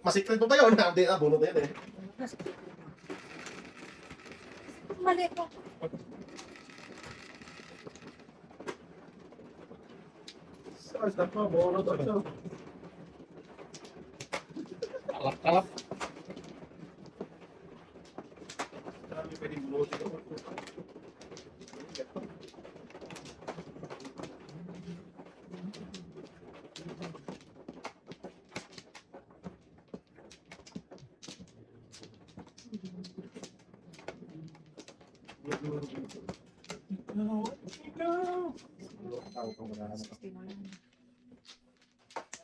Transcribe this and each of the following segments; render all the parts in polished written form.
Masikret mo ba yun? Hindi, bunot na yun eh. Mali ko. Stop mo, bunot ito. Kalap-kalap. Marami pwedeng bunutin ito.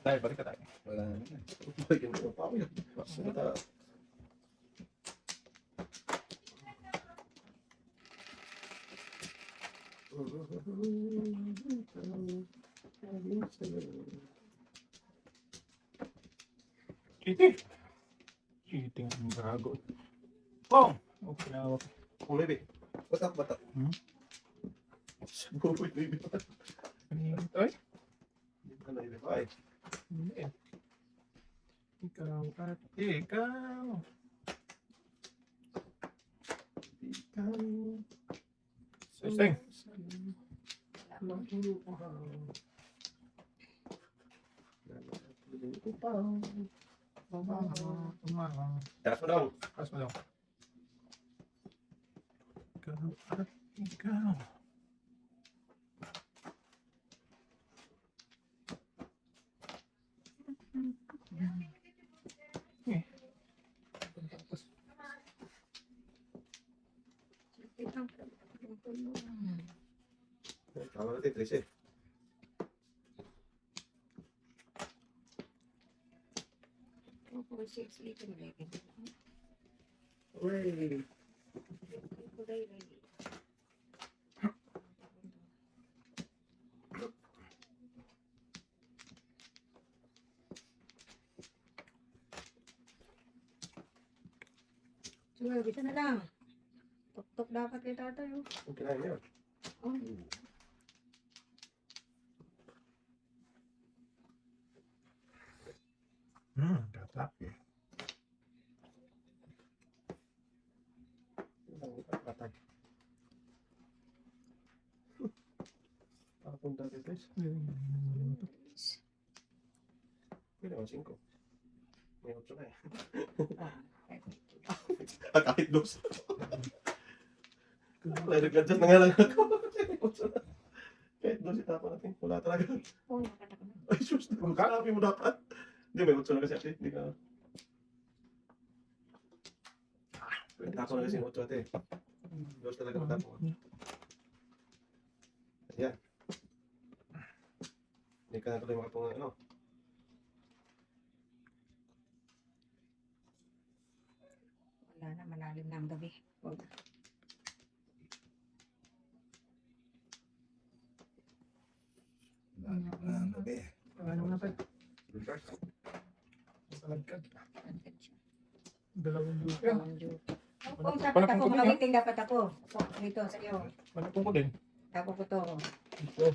Dahil, balik ka tayo. Wala na. Bigyan ko pa ako yun. Basta Cheating. Cheating ang gago. Oh! Okay na ako. oh, baby. Batak, batak. Buboy, baby. Kanina ito eh. Hindi ka na ilipay. Hindi. Ikaw at ikaw. Ikaw. Sing. Taras mo daw. Kas mo daw. Ikaw at ikaw. Tama natin, Tracy. Uy. Siguro, bisa na lang. Tok-tok dapat kay tatay. Oh. Okay na yun. Oh. Tatap eh. Patay. Papunta dito, Tracy. Pwede ako, 5. May 8 na eh. Kahit 2. Nag-adjust na nga lang ako. Kahit 2 itapa natin. Wala talaga. Oh, nakataka na. Ay, sus. Sabi mo dapat. Hindi, may 8 na kasi ate. Hindi ka. Tapo na kasi yung 8 ate. 2 talaga matapo. Ayan. Hindi ka na tuloy makapong ano. Wala na, malalim na ang gabi. Huwag na. Ano nga tayo? Talagkad. Tangkad siya. Dalawang lupa. Dalawang joke. Kung dapat ako, makawiting dapat ako. Dito, sa iyo. Malapong ko din. Tapo ko to. Ito.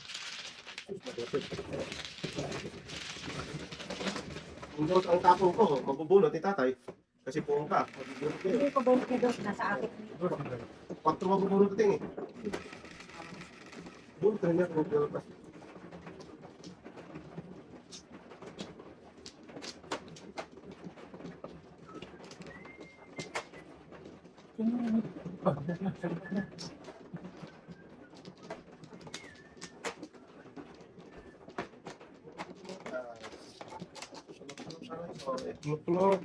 Kung dos ang tapong ko, mabubulot ni tatay. Kasi puong ka. Mabubulot ka Hindi yun. ko bonus ni Dos, nasa akin. 4 mabubulot natin eh. Bulot na niya kung mabubulot pa. Tulog.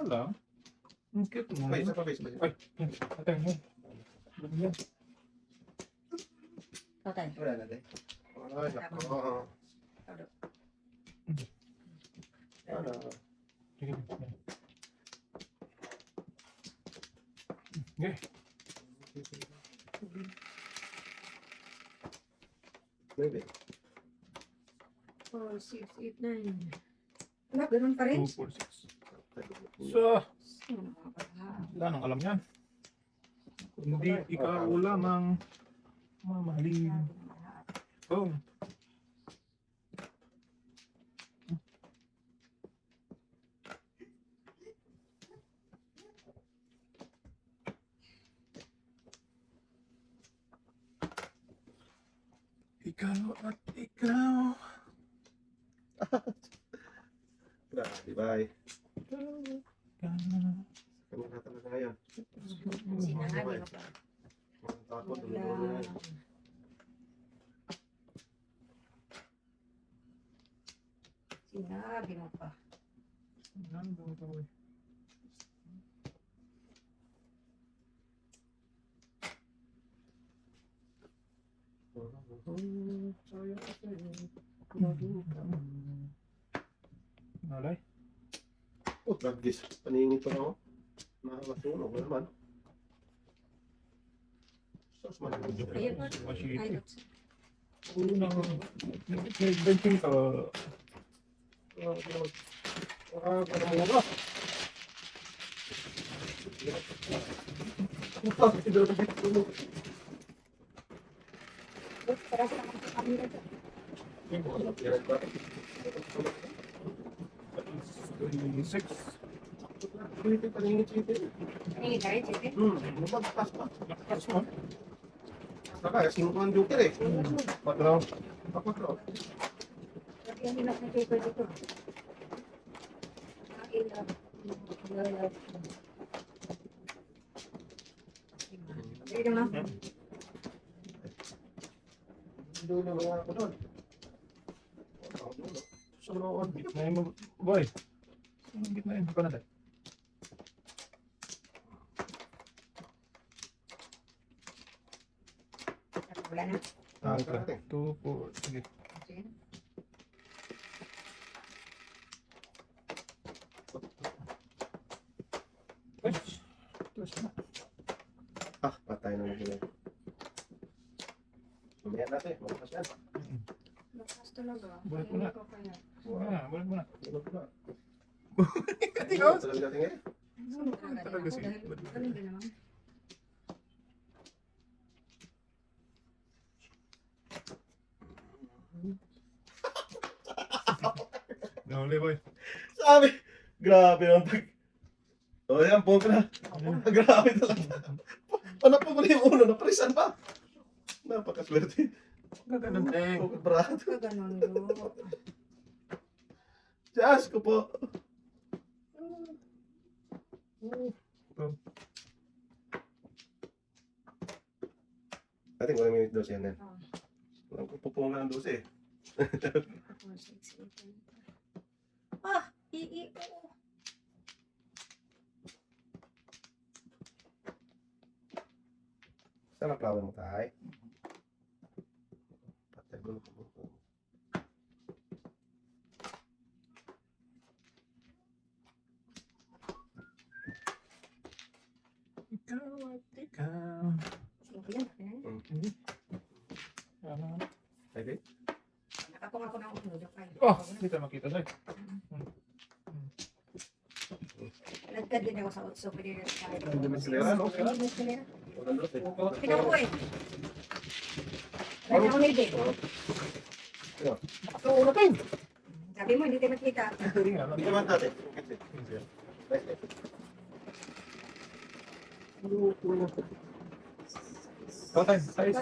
Wala. Ang cute mo. May isa pa, may isa pa. Ay, atay mo. Yan. Tatay. Wala na din. Ay, nako. Ano? Sige. Okay. Maybe. 4, 6, 8, 9. Wala, ganun pa rin. 2, 4, 6. So, wala nang alam yan. Hindi ikaw lamang mamahalin. Oh. Bye. Kami na talaga ngayon. Sinabi mo pa. Ang takot. Wala. Sinabi mo pa. Alay. Oh, tragis. Paningin pa ako. Nakakasunog na naman. Sos man. Ayun po. Masiti. Ay, Unang benching ka. Ano mo ba? para sa kami dito. 26. Paningin chipin. Ay, dahil sige. Lumagpas pa. Lakas mo. Saka, 5 ang joker eh. Patraw. Kapatro. Kasi ang hinap na paper dito. Akin lang. Sige na. Doon na mga ako doon. Sa loob. Gitnahin mo. Boy. Saan gitnahin? Hindi pa natin. Wala na. Ah, ito natin. 2, 4. Sige. Sige. Ay. Tapos na. Ah, patay na natin. Mamaya natin. Magpas yan. Lakas talaga. Balik mo na. Hindi ko kaya. Balik mo na. Tulog na. Ikaw? Talaga natin eh. Talaga sige. Ano din naman? Dahuli boy. Sabi, grabe naman pag... O yan, pog na. Grabe talaga. Paano po muli yung uno? Naprisan pa. Napakaswerte. Ganda ng teng. Pog brad. Kaganon do. Diyas ko po. Ating 1 minute 12 yan. Walang pupungan ng 12 eh. Ah! Oo. Saan ang flower mo tayo? Patay ko na po. Ikaw at ikaw. Sige yan. Hindi. Ano? Okay? Nakapong ako ng uno. Oh, hindi tayo makita tayo. Nagkad din ako sa utso. Pwede rin tayo. Hindi mo silera, no? Hindi mo silera. Walang 12. Pinako eh. Kaya ako nilbig. Ito, ulo pa yun. Sabi mo, hindi tayo makita. Hindi nga. Hindi naman natin. Total, size.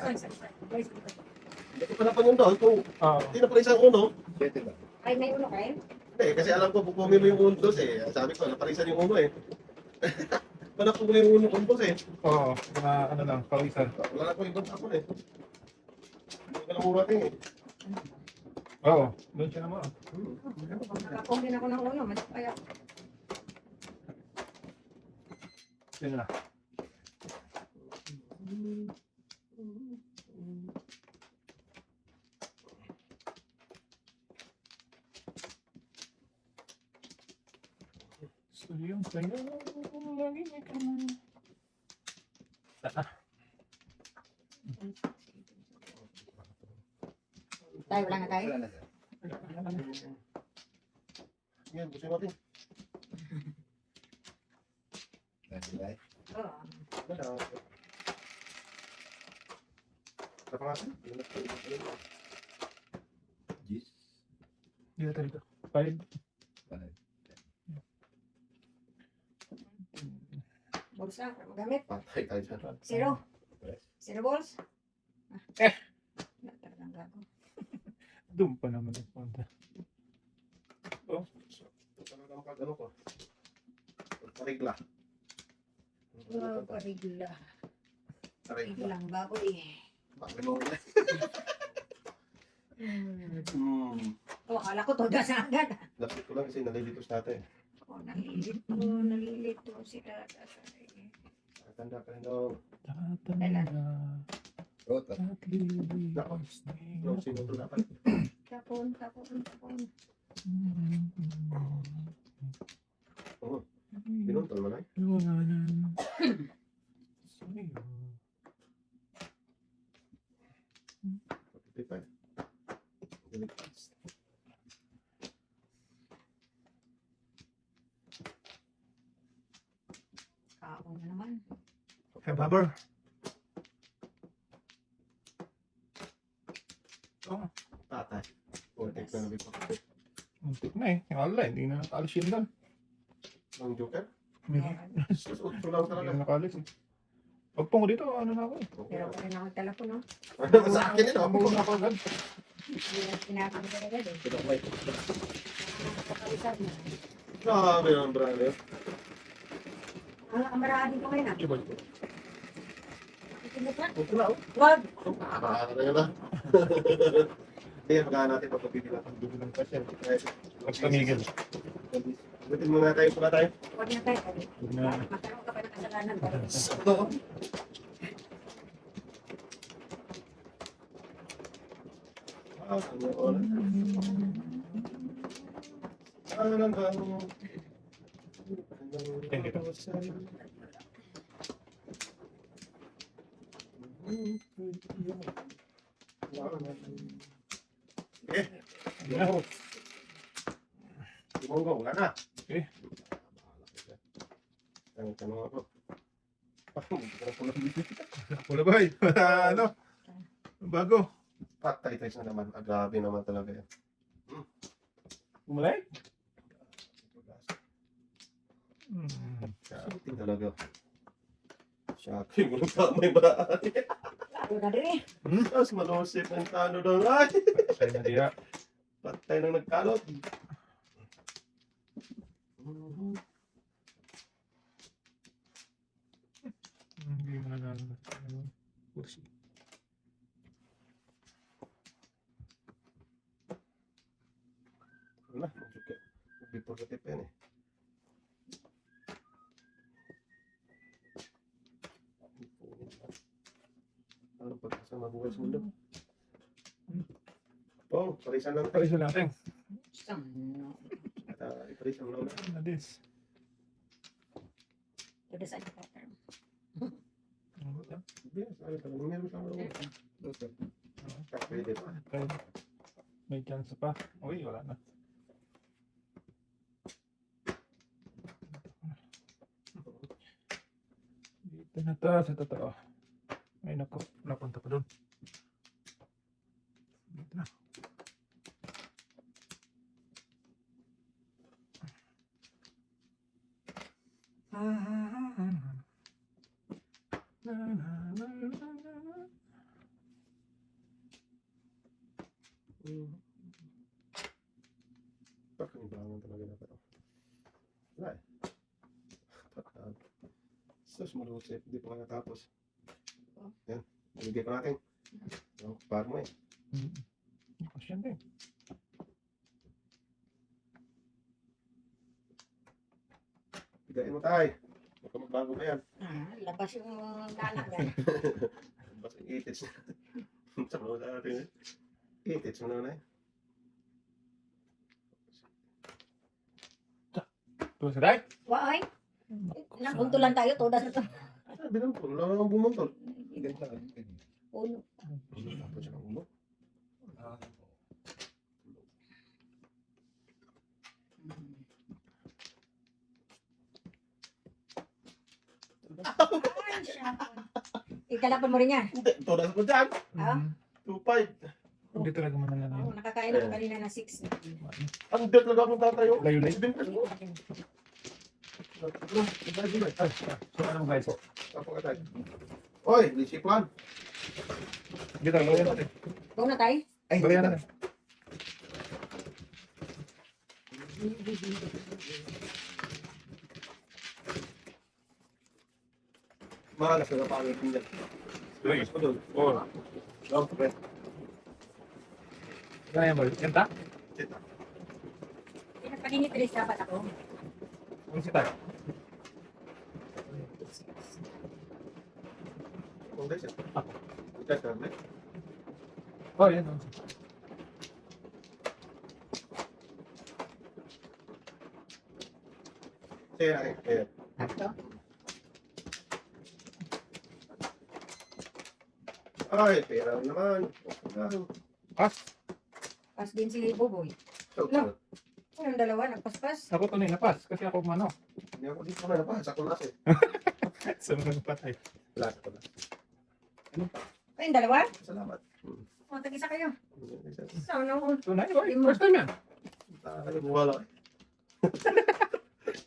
Hindi pa na pa yung doon. Kung hindi na pala isang uno. Ay, may uno kayo? Hindi, kasi alam ko, pupumi mo yung uno dos eh. Sabi ko, naparisan yung uno eh. Paano po yung uno uno dos eh. Oo, mga ano lang, pawisan. Wala na po yung doon ako eh. Hindi ka lang urating eh. Oo, doon siya naman. Nakapong din ako ng uno. Mas kaya. Yun na. So yung sa'yo, lagi may kaman. Tayo, wala na tayo. Yan, gusto natin. Oo. Wala. Apa nga? Dito tayo dito. 5. Bulsa, magamit. Patay tayo dyan. Zero. Zero balls. Eh. Wala talagang gago. Doon pa naman ang punta. Talagang pag ano ko. Parigla. Wow, parigla. Parigla. Biglang baboy. Bakit mo ulit? Oh, akala ko todas na agad. Lapit ko lang kasi nalilitos natin. Oh, nalilito si Tata. Tanda ka rin daw. Tatanda. Oh, at Naglilis no, sino ito dapat? Tapon. Oo, binuntol mo na eh. Iwanan. Sa'yo. Pipipay. Delicate. Kaon na naman. Hey, Babar. Oh, Tatay. Portek na nabi pa. muntik na eh. Yung ala, hindi na nakalis yun doon. Ang joker? Hindi Susuot ko lang talaga. na nakalis eh. Pagpungo dito, ano na ako eh. Pero ako rin ako telefon, no? Sa akin ito. Nabuo na ako agad. Kinakain ka agad eh. Pinakabay. Nakakausap na. Grabe ang brother. Ang marami ko ngayon ah. Iba. Itinod na. Huwag ko na. Wag! Nakakarayo na. Hindi, magkakaroon natin pagpapipilan. Bibilang pa siya. Right. Pag tumigil. Butin muna tayo, pula tayo. Wag na tayo. Huwag na. Magkaroon ka pa ng kasalanan. Sakto. Ano oras? Ano lang ba? Thank you. Eh, Hindi na ako. Tumonggo, wala na. Eh. Tanong ako. Parang pulang bibig. Wala ba eh? Ano? Bago. Patay tayo na naman. Grabe naman talaga yan. Umalay? Hmm. Shocking talaga. Shocking. Walang kamay ba? Ako na rin eh. Tapos malusip ng tano doon. Ay! Patay na diya. Patay nang nagkalot. Hindi mo na kursi. Wala. Magsuka. Before sa tip yan eh. Ano pag sa mabuhay sa mundo? Oh, parisan lang. Palisan natin. Ano? Iparisan mo lang. Na this. Todas sa pattern. Hindi, sabi ka lang. Meron sa mga pwede pa. Okay. May chance pa. Uy, wala na. Dito na to sa totoo. Ay naku, napunta pa doon. Dito na. Pakanibangan talaga na pero. Wala eh. Patag. Sus, malusip. Hindi pa nga natapos. Yan. Nalagay pa natin. Ang par mo eh. Kasi yan din. Pigain mo tayo. Baka magbago pa yan. Labas yung lanak yan. Basta itits. Sa mga sa atin eh. Itits mo naman eh. Tuwa sa day? Why? Nabuntulan tayo, todas na to. Sabi lang po, wala nang bumuntol. Uno. Tapos siya ng ulo. Ay, siya. Ikalapan mo rin yan. Hindi, todas ko dyan. Ah? 2-5. Hindi talaga manala na Oo, yun. nakakain ako kanina na 6. Ang dead talaga akong tatayo. Layo-layo. Ibig ka mo. So anong guys? Tapos ka tayo. Oy, lisipan. Dito, gawin natin. Go na tayo. Gawin natin. Mahanap ka na pangit din yan. Uy. Mas ko doon. Oh. Long press. Kaya mo. Kenta? Kita. Pinagpalinitris dapat ako. Kung si tayo. Kung dahil siya. Ako. Ika siya. Ne? Oh, yan. Oh. Sige na. Ayan. Ito. Ay, pera naman. Okay. Pas. Pas din si Buboy. So, Lang. Yung dalawa, nagpaspas. Ako to na napas. Kasi ako mano. hindi ako dito na napas. Ako na kasi. Sa mga patay. Wala ko na. Kayong dalawa? Salamat. O, tag-isa kayo. Isa. Sana all. Tunay. Oy, first time yan. Wala.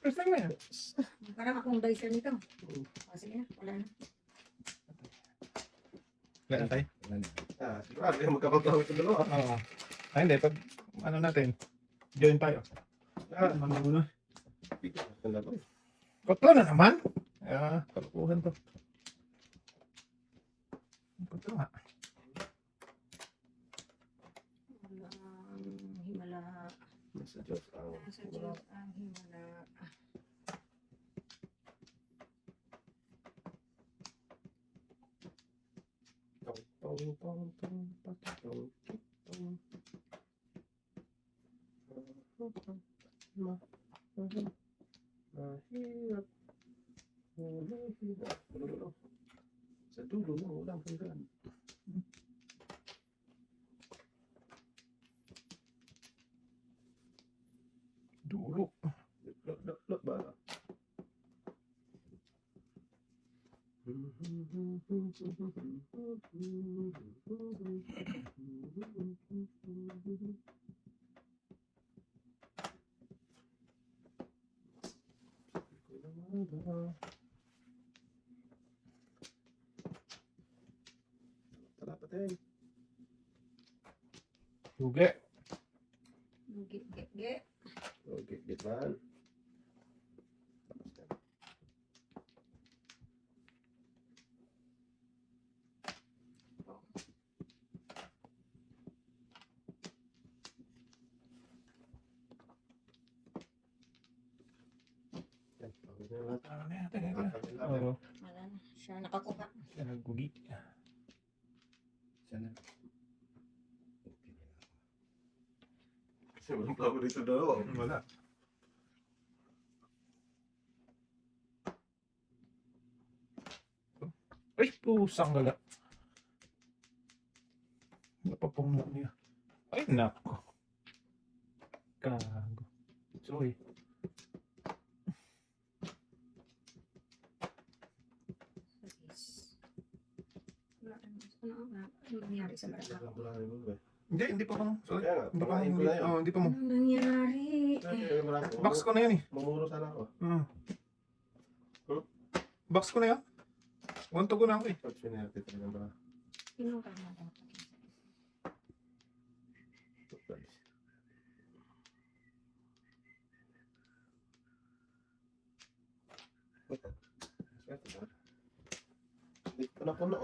First time yan. Parang akong dicer nito. O, sige na. Wala na. Ganun tayo. Sigurado yung magkakatawa ito dalawa. Oo. Ay, hindi. Pag ano natin, join tayo. Ano muna? Kotlo na naman. Kalukuhan to. Kotlo nga. Himala. Nasa Diyos ang Sa Diyos ang himala. Mahirap. Sa dulo mo, walang hanggan. Dulo. Lot ba? Tara pa din. Duge. Ge. Okay, gitman. Ano na natin? Oo. Wala na. Siya nakakuha. Siya naggugi. Sana. Kasi walang plabo dito dalawa. Wala. Ay, pusang gala. Napapong niya. Ay, nako. Gago. Sorry. Ano nangyari sa bata ko? Hindi pa mo. Sorry. Kaya nga, Hindi pa mo. pakain ko na yun. Hindi pa mo. Ano nangyari? Box ko na yan eh. Mamuro sana ako. Box ko na yan. One to go na ako eh. Pag sinerte talaga ba? Pinura na dapat. Hindi ko na puno.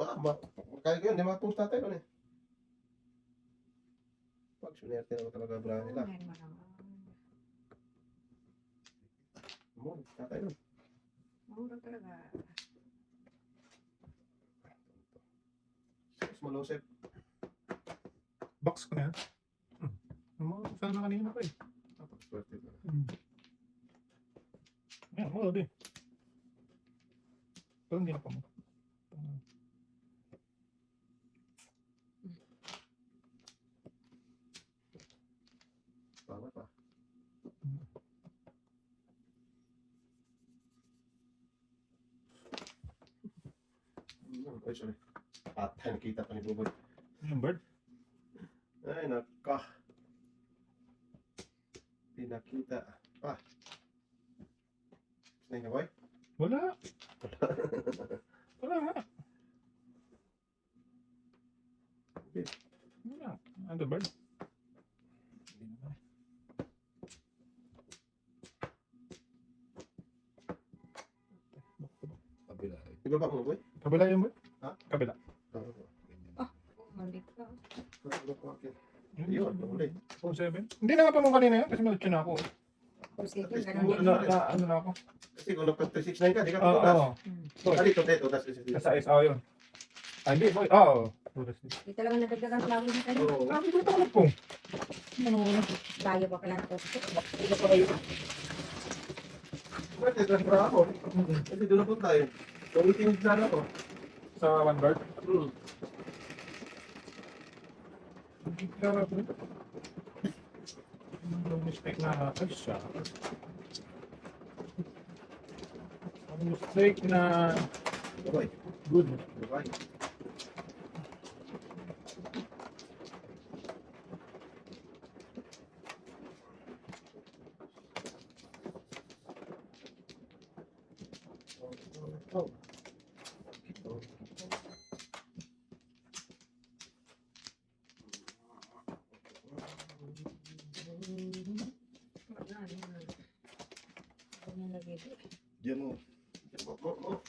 Kaya ko yun, hindi makapunta tayo nun eh. Pag sinerte naman talaga bra nila. Meron mo naman. Mo, tatay nun. Mura talaga. Mas malusip. Box ko na yan. Saan na kanina pa eh. Tapos swerte ka. Yan, mo din. Pero hindi na pa mo. Bawat pa. Ay, sorry. Patay, nakita pa ni Buboy. Yung bird? Ay, naka. Pinakita. Snake na boy? Wala. Wala nga. Wala. Ano bird? Hindi naman. Ibaba mo, boy. Kabila yun, boy. Ha? Kabila. Mali ka. Yun, ulit. 4-7. Hindi na nga pa mo kanina yun kasi mag-tune ako. O sige, At least, ganun Ano, din. ano na ako? Kasi kung nagpa-369 ka, di ka Oo, tutunas. oo. Boy, Ah, dito, dito, tas dito. nasa is, yun. Ah, hindi, boy. Oo. Dito lang nadagdagan sa amin sa Oo. Ah, hindi ko alam kung. Tayo ba pala ito? Hindi ko kayo. Pwede, transfer ako. Kasi doon na punta eh. Tumitingin sana ako. Sa one bird. Hmm. Yung mistake na, ay siya. Ang mistake na, Okay. good. Okay. Oh. Diyan mo. Diyan mo.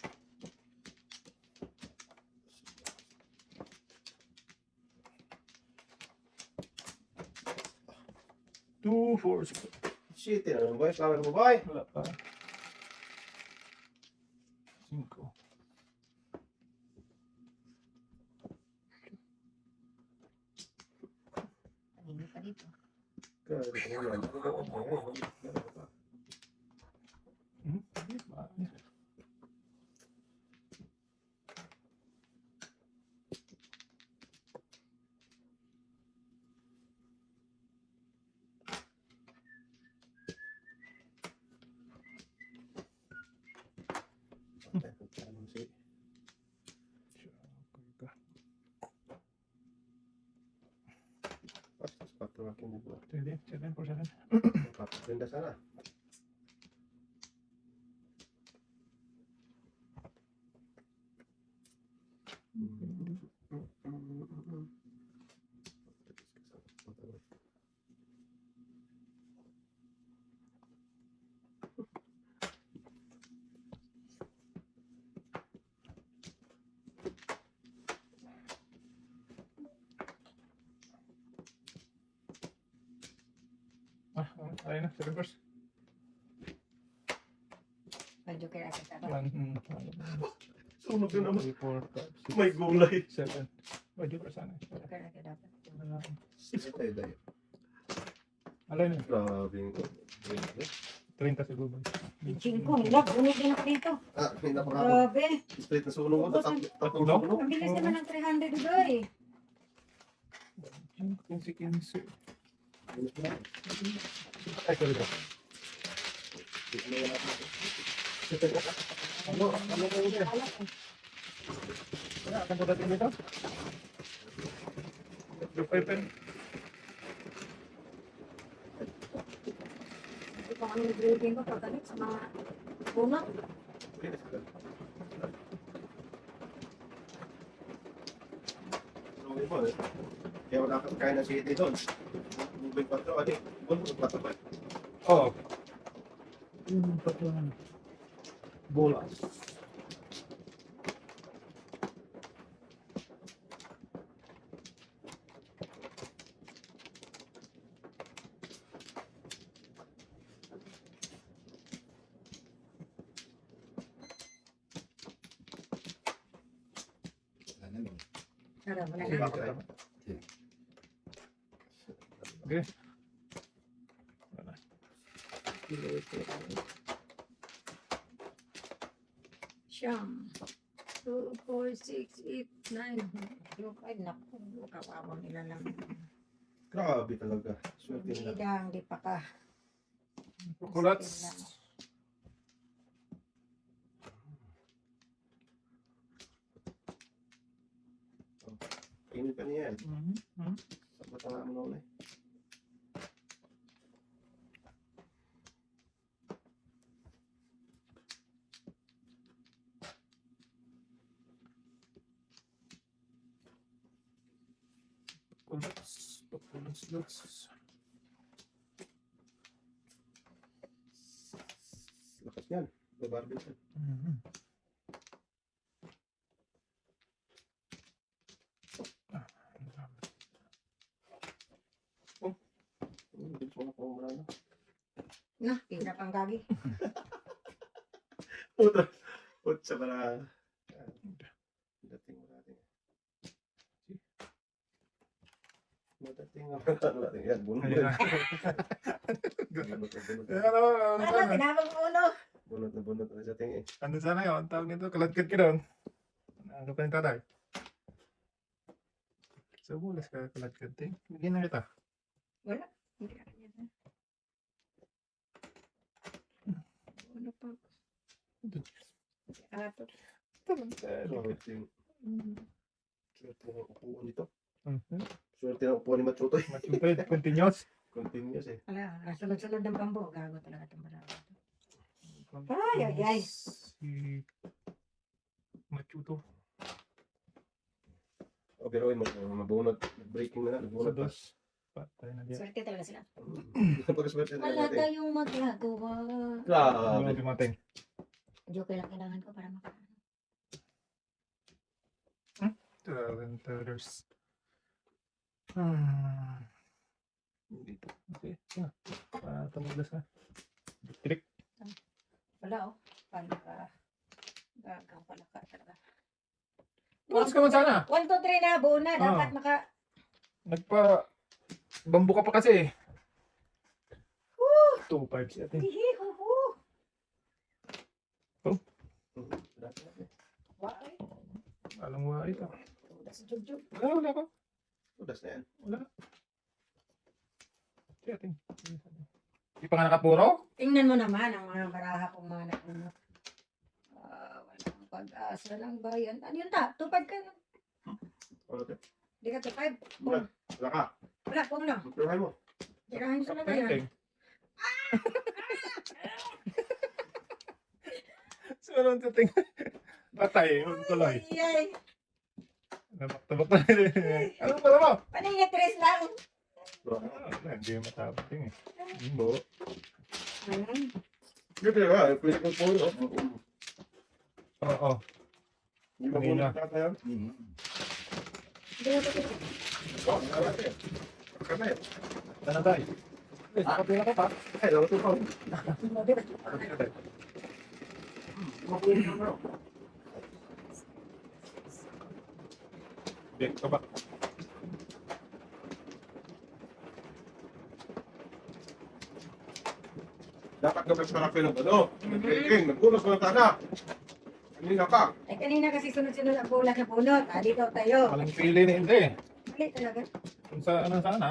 2, 4, 6. Shit, ano boy? Flower mo boy? Wala pa. 5. Kanina pa dito. Hindi ba? Hindi, 7 Papaganda sana. Ayun na, 7 first. Medyo kaya sa taba. 1, Sunog yun naman. 3, 4, 5, 6, May gulay. 7. Medyo pa sana. Medyo kaya dapat. Ay, dayo. Alay na, Grabe. 30 siguro. Chingko, hilap. Unig din ako dito. Ah, may napakapag. Grabe. Straight na sunog mo. Tatlong No? sunog. Ang bilis naman ng 300 doy. 15. Ay, sorry ba? Ano ko yun? Wala, akan ko dating dito? Yung 5 pen. Ito ang nag-grading ko pagkalit sa mga punak. Kaya wala kang kain ng city doon. Moving pa ito. Adi, bulong pa ito ba? Oo. Bolas. Tara, wala Sige, na. bakit tayo? Okay. Siyam. 2, 4, 6, 8, 9. Yung 5, naku, kawawa nila lang. Grabe talaga. Swerte Hindi nila. lang, di pa ka. Chocolates. Kainin pa niya yan. Mhm. Sa batang mo na ulit. Chocolates. Lakas yan. Barbie yan. Mhm. Hindi ko na po muna. Na, hirap ang gagi. Puta. Putsa para. Dating mo natin. Dating mo natin. Yan, bunot. Ayun na. Bunot na bunot. Ano Ano, tinawag mo ulo. Bunot na bunot na sa tingin. ano sana yun? Ang tawag nito, kaladkad ka doon. Ano pa yung tatay? So, bulas ka kaladkad. Bigyan na kita. Wala. Hindi ka rin yan. Ano pa? Ato. Swerte ng upuan nito. Mhm. Swerte ng upuan ni Machutoy. Matutoy, continuous. Continuous eh. Wala, sunod-sunod ng bambo. Gago talaga itong marami. Ay, ay, ay. Si Machuto. O pero mabunot. Breaking na na. Sa Nabunot pa. dos. Patay na diyan. Swerte talaga sila. Pagkaswerte na Wala natin. tayong magagawa. Ano Grabe. dumating? Joke lang kailangan ko para makaano. $12. Dito. Okay. Tumuglas na. Click. Wala oh. Paano ka? Gagang pala ka talaga. Bukas ka man sana. 1, 2, 3 na. Buo na. Dapat Ah. maka... Bambu ka pa kasi. 2.5 siya. Hihihuhu. Why? Alam mo ito. Udas jug-jug. Wala ko. Udas na yan. Wala. Siya, ting. Di pa nga nakapuro? Tingnan mo naman ang mga baraha kong mga nakuno. Walang pag-asa lang ba yan? Ano yun ta? Tupad ka na. Ano ito? Di ka tupad. Wala. Wala ka. Wala, kung lang. Tirahay mo. Tirahin ko na ba Ting, yan? ting. So, ano ito, ting? Patay. Tuloy. Ay, Nabak-tabak na. Ano ba mo? paningitres lang. Hindi matapos ting eh. Bo. Hindi talaga. Pwede kong puno. Oo. Hindi ba puno ka tayo? Hindi ko tupad. Oo, nakakate. Nakakate. Ano tayo? Nakapila ka pa? Ay, nakatupaw. Mapuno ka bro. Hindi, ka ba? Dapat ka magparapin ng ano. Nag-breaking. Nagpunos mo ng tana. Kanina pa. Ay, kanina kasi sunod-sunod ang bulat na punot. Dito tayo. Walang pili ni hindi. Mali talaga. Kung sa ano sana,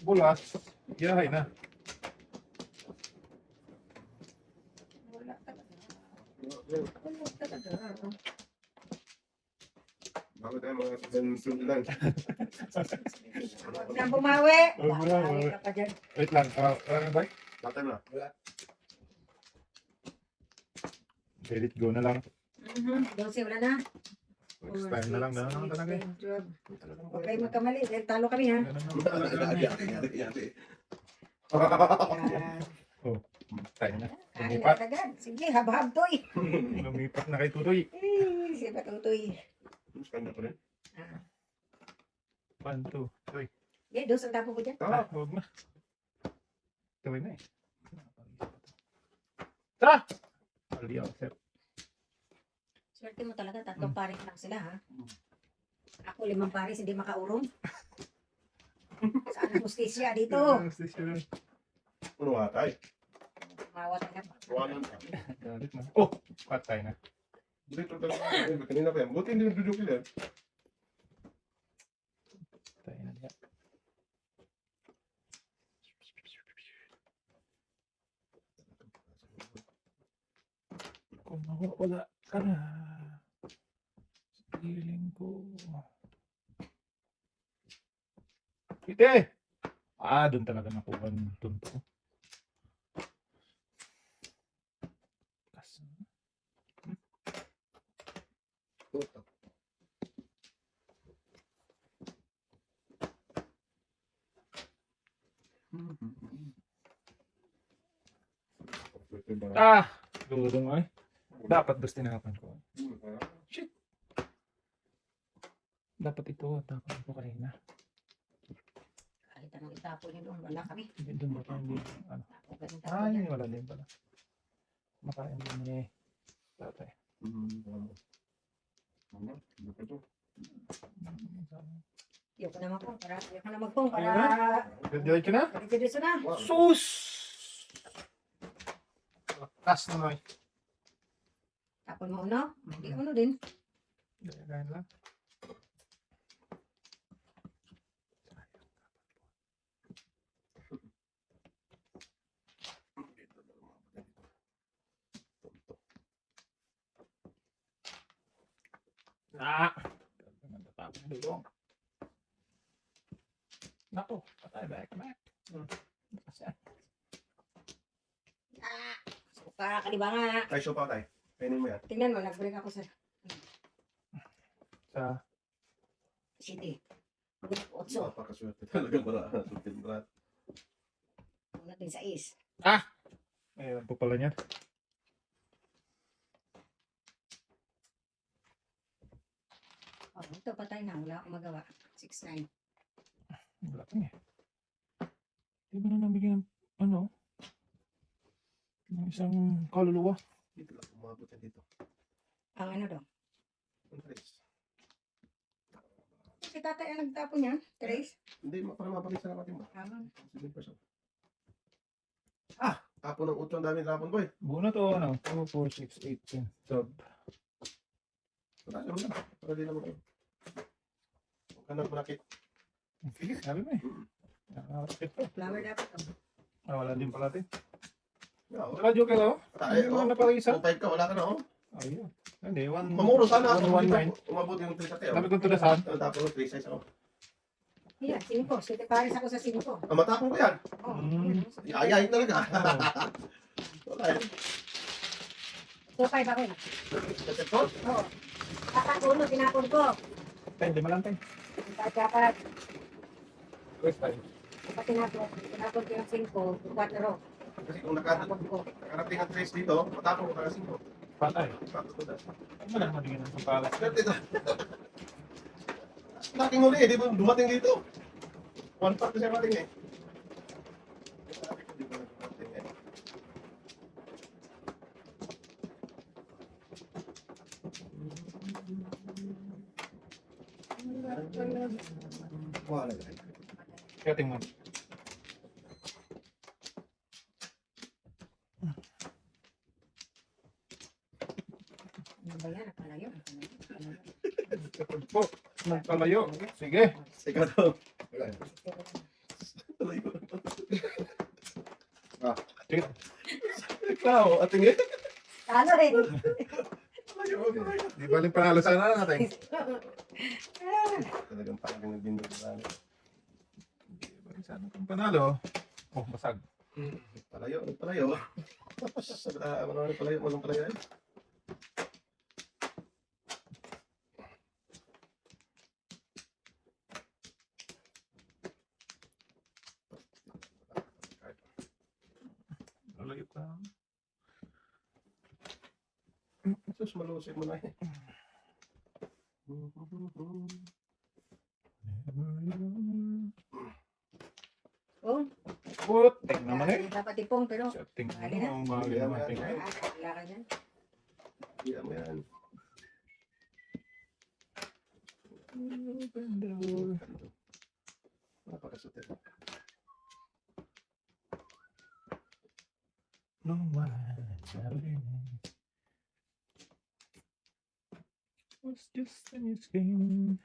bulas, yahay na. Wala talaga. Wala talaga. Bago tayo mga sundan. Huwag nang bumawi. Huwag mo na, Bumawi bumawi. ka pa dyan. Wait lang, ano ba? Batay mo na. Let it go na lang. Dose, wala na. Next time na lang, gano'n naman talaga eh. Huwag kayo magkamali. Dahil talo kami ha. Gano'n naman talaga. Yari. Yan. Tayo na. Kain Lumipat. na agad. Sige, hab-hab toy. Lumipat na kay Tutoy. Sige pa tutoy. Kanda ko rin. 1, 2, 3. Okay, dos ang tapo ko dyan. Huwag na. Tawin na eh. Tara! Aliyaw, sir. Swerte mo talaga, 3 pares lang sila ha. Ako 5 pares, hindi makaurong. Saan ang justisya dito? Puno atay. Mawat na ba? Ruwanan ka. Galit na. Oh! Patay na. Dito talaga. Kanina pa yan. Buti hindi nagduduk yan. Patay na niya. Kung mawawala ka na. Sa piling ko. Ite! Doon talaga nakuha ng tunto. Kaso. Puto. Dudong ay. Dapat basta tinapan ko. Shit. Dapat ito. Tapan ko kanina. Kahit Anong itapon niyo doon? Wala kami. Hindi doon ba tayo? Ano? Ako ganun Ah, tapon yun niya. wala din pala. Makain din ni tatay. Ano? Hindi pa to. Ayoko na magpong para. Ayoko na magpong para. Diretso na? Diretso na. Sus! Lakas na Noy. Tapon mo uno. Hindi uno din. Ganyan lang. Ah! Natatapos yung dulong. Naku, patay, back. Kasi, Ah! Suka ka, di ba nga? Tayo, show pa tayo. Kainin mo yan. Tingnan mo, nag-break ako sa sa city. Otso. Napakaswerte talaga para sutin brat. Una din sa is. ayun po pala niyan. Oh, ito patay na. Wala akong magawa. 6-9. Wala pa eh. Di ba na nabigyan ng ano? Ng isang kaluluwa. Dito lang, umabot yan dito. Ang ano daw? Ang trace. Si tatay ang nagtapon yan. Trace. Hindi, para mapagisa natin ba? Tama. Sige, person. Tapon ng utro, ang dami tapon, boy. Buo na to, ano? 2, 4, 6, 8, 10. Sub. Patayo mo lang. Para di naman kayo. Huwag ka nang manakit. Sige, sabi mo eh. Nakakapit pa. Flower dapat. Oh. Ah, wala din pala din. Yeah, oh. Wala joke lang, oh. Patay, Hindi mo oh. napakisa. Kung 5 ka, wala ka na, oh. Ayun. Hindi, 1. Mamuro sana. 119. Umabot yung 3 sa tayo. Sabi ko to na saan? Tapon ng 3 size ako. Yan, 5. Sige, pares ako sa 5. Ah, matapon ko yan. Oh. Ayayin talaga. Wala yan. So, 5 ako. Kasepton? Oo. Dapat uno, tinapon ko. Tayo, di malantay. Dapat, First time. dapat tinapon ko yung 5. 4. Kasi kung Tinapon ko. nakarating ang 3 dito, matapon ko talaga 5. Patay. Bakit ko dahil? Ano lang madigyan ng sampalas? Swerte ito. Laking huli, di ba dumating dito? 1 part kasi mating eh. Sabi ko, di ba dumating eh. Wala na. Kaya tingnan. Ano ba yan? Napalayo. Kapag po, nagpalayo. Sige. Ikaw daw. Wala. Tuloy ko. Sige. Ikaw, ating eh. Talo rin. Di baling panalo sana natin. Talagang parang nagbindog na. Di baling sana kung panalo. Oh, basag. Palayo, palayo. Ano palayo, walang palayo eh. Lalayo ka. Sus, malusig mo na eh. Oh, Put. Tingnan naman eh. dapat ipong pero Sa tingnan Mali na. mo. Mali na natin. wala ka dyan. Hindi mo yan. Open the door. Napakasutin. No one's happening. It's just a new game.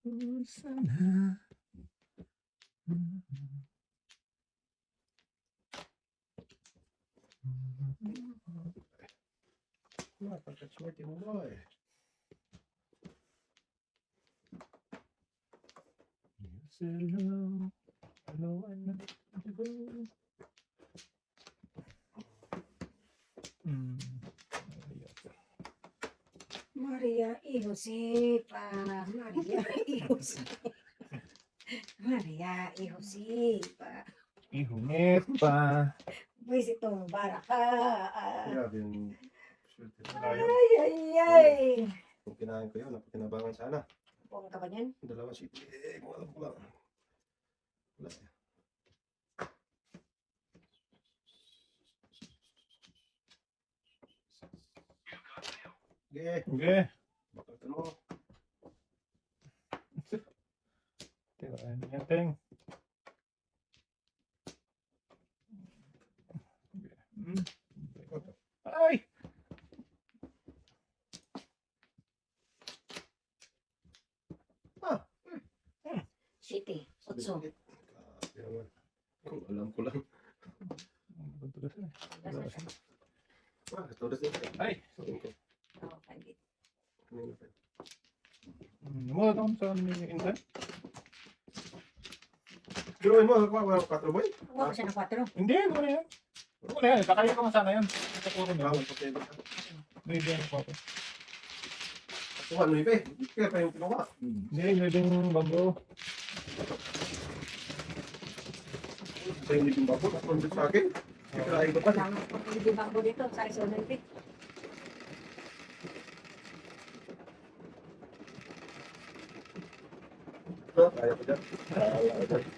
Oh, sana. Napakaswerte mo boy. You said hello. Hello, and Maria y Josepa. Maria y Josepa. Maria y Josepa. ihunit pa. Pues itong baraka. Grabe yung Ayaw. Ay. Kung kinain ko yun, napakinabangan sana. Buong ka ba niyan? Dalawang city. Kung alam ko lang. Wala. Sige. Okay. Bakit mo? Tirahin natin. Hmm. Ay! City. Otso. Grabe naman. Kung alam ko lang. Ito na siya. Ay! Sabihin ko. Oh, pandit. Kanina pa. Numulat ako sa ni Insan. Pero mo, ako 4 boy. Huwag ko siya ng 4. Hindi, ano na yan? Ano na yan? Kakaya ko nga sana yan. Kakuro na Bawal yan. pa kayo. Hindi yan ako. Ako ano iba eh. Kaya pa yung kinuha. Hindi, hindi yung bago. Sa hindi yung babo. Tapos sa akin. Kaya iba pa. Tama po. Hindi ba ako dito? Sa isonante. Ha? Ayaw ko dyan.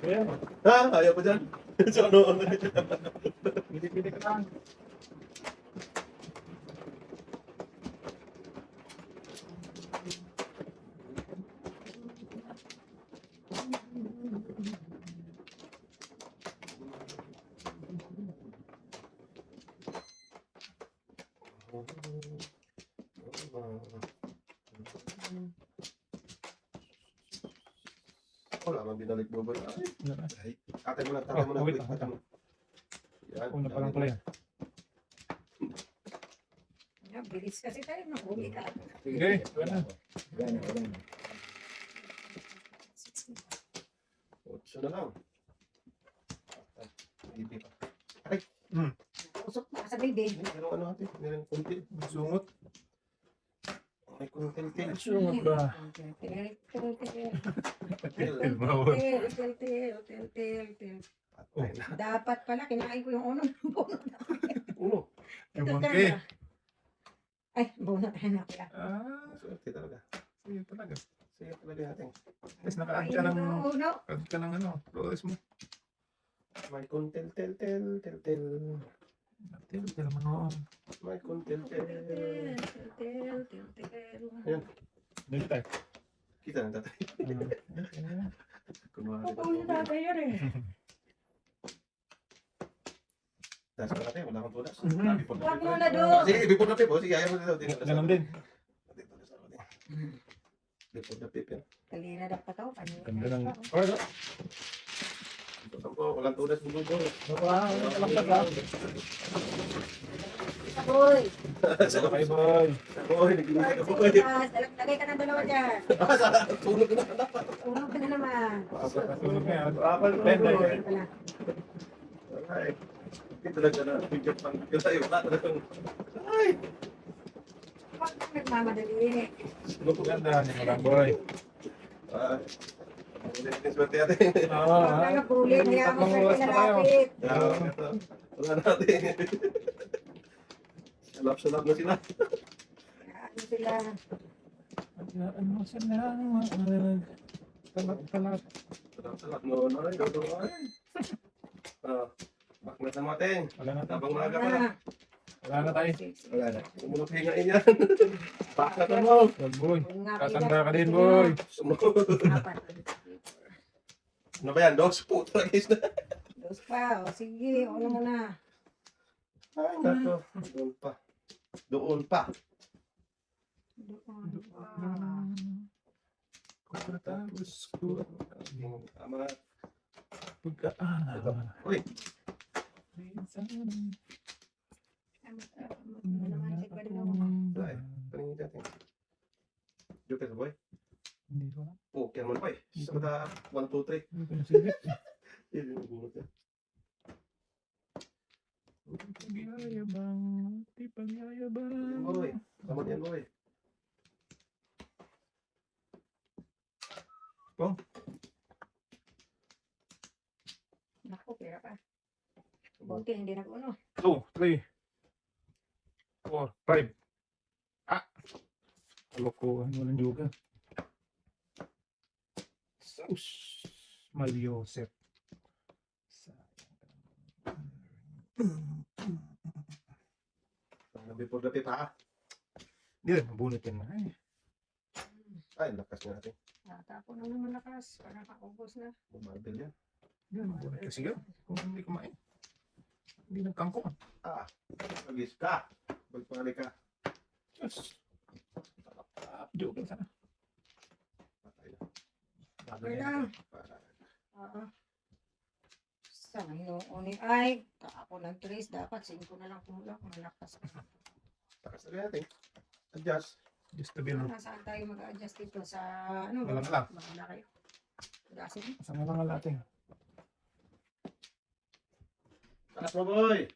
Ayan. Ha? Ayaw ko dyan. So ano? Pili-pili ka lang. Wala mang binalik mo ba? Ay, tatay mo na, Oh, tatay mo na. wait, Wait, tatay mo. Yan. Una pa lang pala yan. Bilis kasi tayo. Mahuli ka. Okay, wala. Otso na lang. Hindi pa. Usok pa sa baby. Merong ano natin? Merong kuntil. Sungot. May kuntil-til. Sungot ba? Patay na. Dapat pala, kinain ko yung uno ng bunot. Uno. Yung monkey. Ay, bunot na pala. Ah, Swerte talaga. sige talaga. Sige talaga natin. Tapos naka-add Kain ka ng, mo uno. add ka ng ano, flores mo. May kuntil-til-til. Til mo. May kuntil-til. Ayan. Dito tayo. Kita na tatay. Kunwari ba? Pupuli na tayo yan eh. Dahil sa natin, wala kang tulas. Mhm. Before Huwag the mo paper. na doon. Sige, before the paper. Sige, ayaw mo dito. Ganon din. Before the paper. Kalina na pa to. Ganda ng... Oh, Ito po, walang tulas. Bubulbol. wow, kalaktas lang. Boy. Bye boy. Oy, naglinis ako. Oy. Lagay ka ng dalawa dyan. Tulog na. Urong ka na naman. Sunog na yan. Apal pa. Pende. Wala. Ay. Hindi talaga na. Bigyan pang kilay. Wala talagang. Ay. Huwag kang nagmamadali. Ganda ni mga boy. Ay. Ang swerte natin. Oo, Huwag ha? kang nagpuli. Kaya mo Tatlong swerte oras na pa tayo. lapit. Wala natin. Salap-salap na sila. Ano sila? Ano mo sila mga talat. Salap-salap. No, no. Ay. Bakit na natin? Wala na tayo. Tabang maaga pa na. Wala na tayo. Wala na. Sumunod hingain yan. Bakit na mo? Wag boy. Kung nga Katanda ka din boy. Sumunod. Apat. Ano ba yan? Dos? Puta guys na. Dos pa. O sige, ano mo na. Ay, nato. Doon pa. Doon pa. Pagkatapos ko Tama. pagkaalam. Uy. Minsan Ano naman, check ba din ako? Wala eh. Paningin natin. Joker boy. Hindi ko alam. Oh, kaya mo na pa eh. Sa mata 1, 2, 3. Hindi ko nasilip. Yun yung bunot niya. Pagyayabang, di pagyayabang. Boy. Tama yan boy. Naku, pera pa. Buti, hindi nag-uno. 2, 3, 4, 5. Kalokohan mo ng yoga. Sus. Malyosep. Before the pa. Hindi rin, mabunot yan na. Ay, lakas nga natin. Tapon na naman lakas. Parang kaubos na. Bumarbel yan. Yan, mabunot kasi yan. Kung hindi kumain. Hindi nagkangkong. Magis ka. Magpali ka. Sus. Joke lang sana. Patay na. Okay lang. Para. Sa hinuuni ay kakapon ng 3. Dapat 5 na lang kulang. Malakas. Takas na natin. Adjust. Just to be honest. Saan tayo mag-adjust dito sa ano? Walang lang. Bahala kayo. Gasin. Saan nga lang natin? Takas mo, boy!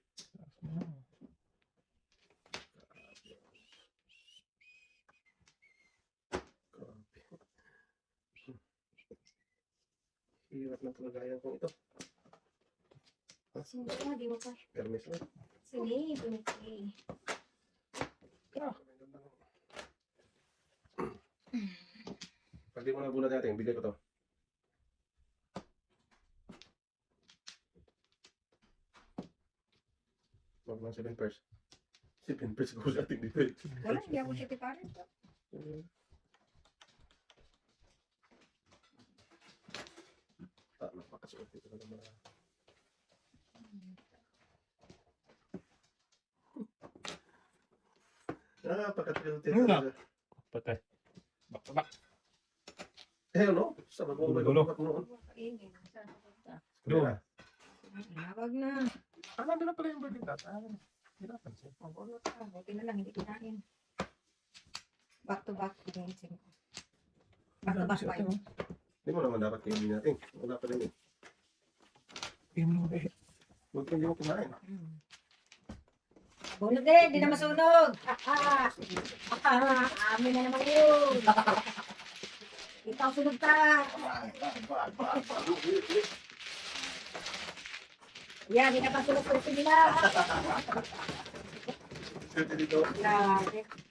Hirap ng kalagayan kong ito. Sino na, di mo pa. Permis lang. Sige, pinagkay. Pag di mo na bunat natin, bigay ko to. Wag lang 7 pairs. 7 pairs ko sa ating dito eh. Wala, hindi ako siya tiparin. Napakasuot dito na naman. Napaka-tilted. Ano? Patay. Back to back. Eh, ano? Sa bagong Gulo. noon. Kainin. Saan punta? Bro. Wag na. Nandun na pala yung birthday tata. Hirapan siya. Mabulot ka. Buti na lang, hindi kinain. Back to back. Kinisin ko. Back to back. Five. Hindi mo naman dapat kainin natin. Wala pa rin eh. Tingnan mo eh. Huwag kang hindi mo kumain. Bunod eh, di na masunog. Amin na naman yun. Ikaw sunog ka. Yan, di na pa sunog ko nila. Dito. Grabe.